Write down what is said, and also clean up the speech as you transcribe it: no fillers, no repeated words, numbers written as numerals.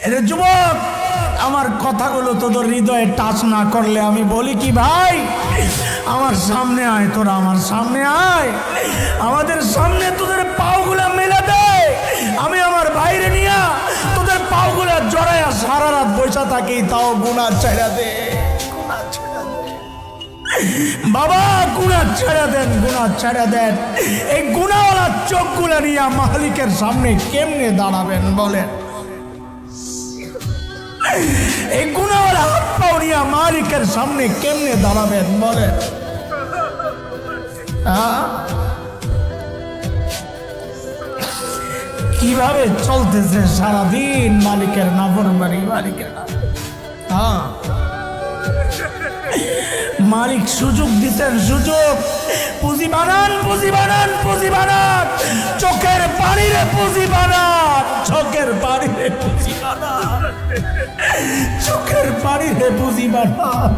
এরে যুবক, আমার কথাগুলো তোদের হৃদয়ে টাচ না করলে আমি বলি কি ভাই, আমার সামনে আয়, তোরা আমার সামনে আয়, আমাদের সামনে তোদের পাওগুলা মেলে দে, আমি আমার বাইরে নিয়ে তোদের পাওগুলা জড়াইয়া সারা রাত বৈশা থাকি, তাও গুনাহ ছেড়ে দে। বাবা গুনাহ ছেড়ে দেন, গুনাহ ছেড়ে দেন। এই গুনাহওয়ালা চোখগুলা নিয়ে মালিকের সামনে কেমনে দাঁড়াবেন বলেন? এই গুনাহওয়ালা হাত পাও নিয়ে মালিকের সামনে কেমনে দাঁড়াবেন বলেন? কিভাবে চলতেছে সারাদিন মালিকের নাফরমানি, মালিকের মালিক সুযোগ দিতেন, সুযোগ, পুঁজি বানান, পুঁজি বানান, পুঁজি বানান, চোখের পানিরে পুঁজি বানান, চোখের পানিরে পুঁজি বানান, চোখের পানিরে পুঁজি বানান।